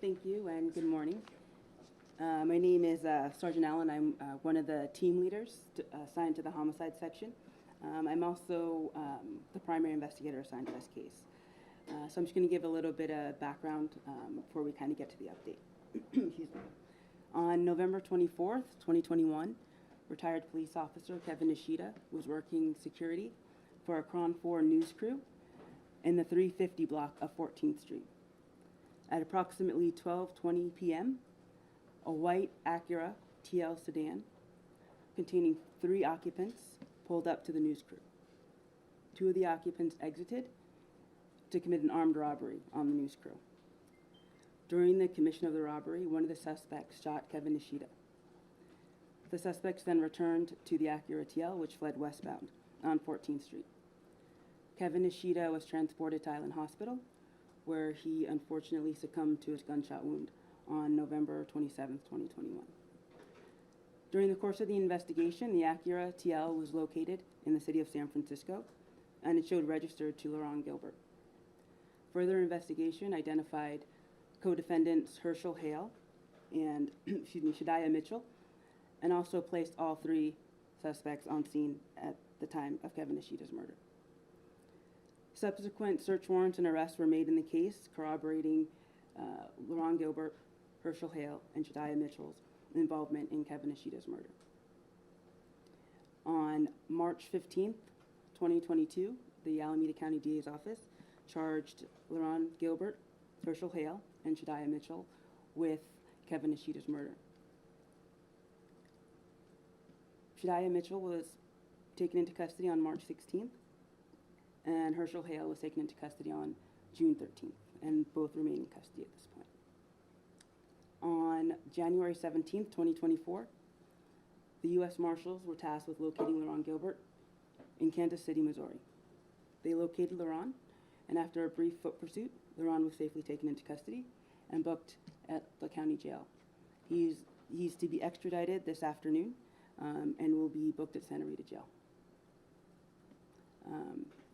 Thank you and good morning. My name is Sergeant Allen. I'm one of the team leaders assigned to the homicide section. I'm also the primary investigator assigned to this case. So I'm just going to give a little bit of background before we kind of get to the update. Excuse me. On November 24th, 2021, retired police officer Kevin Nishita was working security for a Cron 4 news crew in the 350 block of 14th Street. At approximately 12:20 p.m., a white Acura TL sedan containing 3 occupants pulled up to the news crew. 2 of the occupants exited to commit an armed robbery on the news crew. During the commission of the robbery, one of the suspects shot Kevin Nishita. The suspects then returned to the Acura TL, which fled westbound on 14th Street. Kevin Nishita was transported to Island Hospital, where he unfortunately succumbed to his gunshot wound on November 27, 2021. During the course of the investigation, the Acura TL was located in the city of San Francisco, and it showed registered to Laurent Gilbert. Further investigation identified co-defendants Herschel Hale and Shadiah Mitchell, and also placed all 3 suspects on scene at the time of Kevin Nishita's murder. Subsequent search warrants and arrests were made in the case, corroborating Laurent Gilbert, Herschel Hale, and Shadiah Mitchell's involvement in Kevin Nishita's murder. On March 15th, 2022, the Alameda County DA's office charged Laurent Gilbert, Herschel Hale, and Shadiah Mitchell with Kevin Nishita's murder. Shadiah Mitchell was taken into custody on March 16th, and Herschel Hale was taken into custody on June 13th, and both remain in custody at this point. On January 17th, 2024, the U.S. Marshals were tasked with locating Laurent Gilbert in Kansas City, Missouri. They located Laurent, and after a brief foot pursuit, Laurent was safely taken into custody and booked at the county jail. He's to be extradited this afternoon and will be booked at Santa Rita Jail.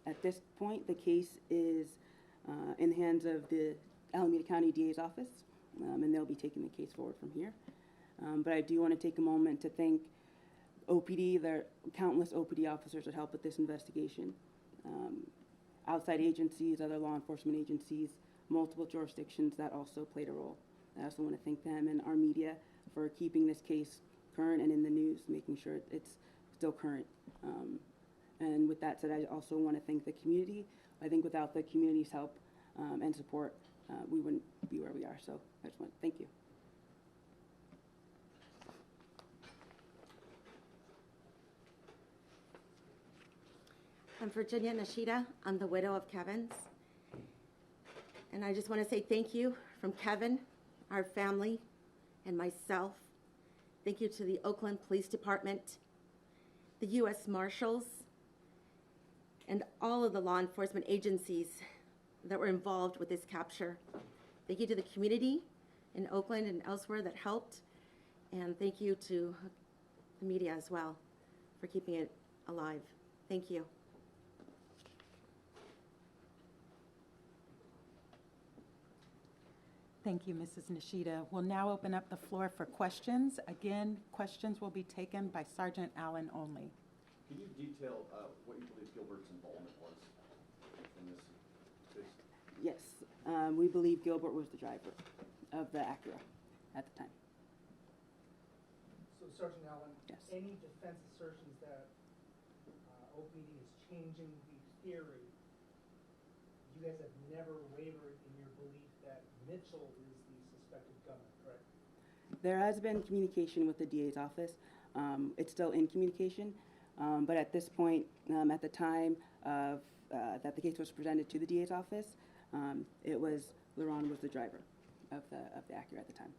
At this point, the case is in the hands of the Alameda County DA's office, and they'll be taking the case forward from here. But I do want to take a moment to thank OPD, their countless OPD officers that helped with this investigation, outside agencies, other law enforcement agencies, multiple jurisdictions that also played a role. I also want to thank them and our media for keeping this case current and in the news, making sure it's still current. And with that said, I also want to thank the community. I think without the community's help and support, we wouldn't be where we are. So I just want to thank you. I'm Virginia Nishita. I'm the widow of Kevin's. And I just want to say thank you from Kevin, our family, and myself. Thank you to the Oakland Police Department, the U.S. Marshals, and all of the law enforcement agencies that were involved with this capture. Thank you to the community in Oakland and elsewhere that helped. And thank you to the media as well for keeping it alive. Thank you. Thank you, Mrs. Nishita. We'll now open up the floor for questions. Again, questions will be taken by Sergeant Allen only. Can you detail what you believe Gilbert's involvement was in this case? Yes, we believe Gilbert was the driver of the Acura at the time. So Sergeant Allen, Yes. any defense assertions that OPD is changing the theory, you guys have never wavered in your belief that Mitchell is the suspected gunman, correct? There has been communication with the DA's office. It's still in communication, but at this point, at the time of that the case was presented to the DA's office, it was Laurent was the driver of the Acura at the time.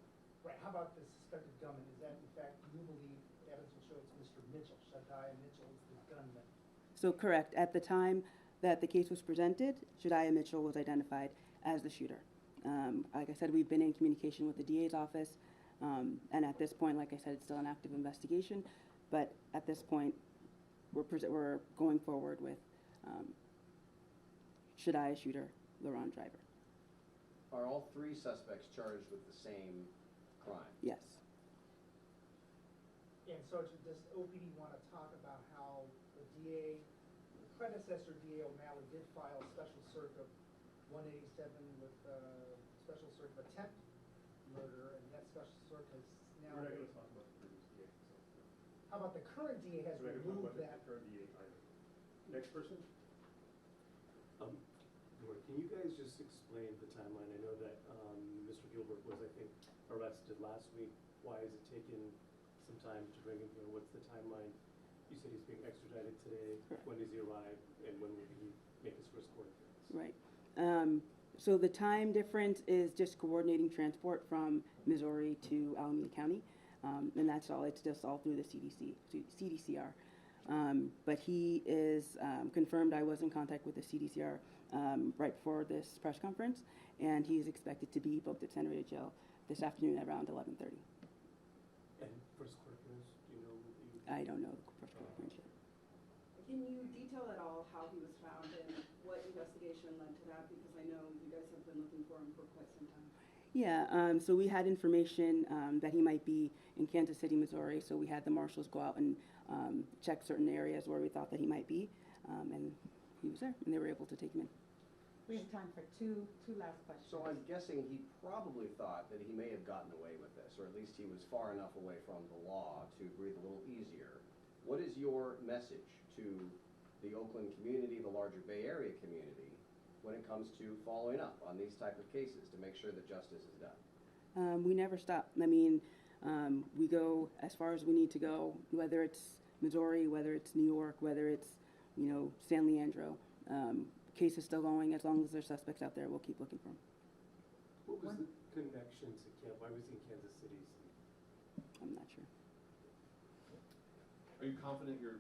Right. How about the suspected gunman? Is that in fact you believe evidence will show it's Mr. Mitchell, Shadiah Mitchell is the gunman? So correct. At the time that the case was presented, Shadiah Mitchell was identified as the shooter. Like I said, we've been in communication with the DA's office, and at this point, like I said, it's still an active investigation. But at this point, we're going forward with Shadiah shooter, Laurent driver. are all three suspects charged with the same crime? Yes. And Sergeant, does OPD want to talk about how the DA, the predecessor DA O'Malley did file special circuit 187 with special circuit attempt murder, and that special circuit has now. We're not gonna talk about the previous DA, so. How about the current DA has We're not gonna talk removed about that? the current DA either. Next person? Laura, can you guys just explain the timeline? I know that Mr. Gilbert was, I think, arrested last week. Why has it taken some time to bring him here? What's the timeline? You said he's being extradited today. Correct. When does he arrive, and when will he make his first court appearance? Right. So the time difference is just coordinating transport from Missouri to Alameda County, and that's all. It's just all through the CDCR. But he is confirmed. I was in contact with the CDCR right before this press conference, and he's expected to be booked at San Rita Jail this afternoon at around 11:30. And first court appearance, do you know? I don't know the first court appearance yet. Can you detail at all how he was found and what investigation led to that? Because I know you guys have been looking for him for quite some time. Yeah, so we had information that he might be in Kansas City, Missouri, so we had the marshals go out and check certain areas where we thought that he might be, and he was there, and they were able to take him in. We have time for two last questions. So I'm guessing he probably thought that he may have gotten away with this, or at least he was far enough away from the law to breathe a little easier. What is your message to the Oakland community, the larger Bay Area community, when it comes to following up on these type of cases to make sure that justice is done? We never stop. I mean, we go as far as we need to go, whether it's Missouri, whether it's New York, whether it's, San Leandro. Case is still going. As long as there's suspects out there, we'll keep looking for them. What was the connection to why was he in Kansas City? I'm not sure. Are you confident you're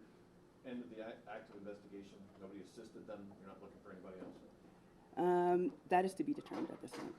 end of the active investigation? Nobody assisted them? You're not looking for anybody else? That is to be determined at this point.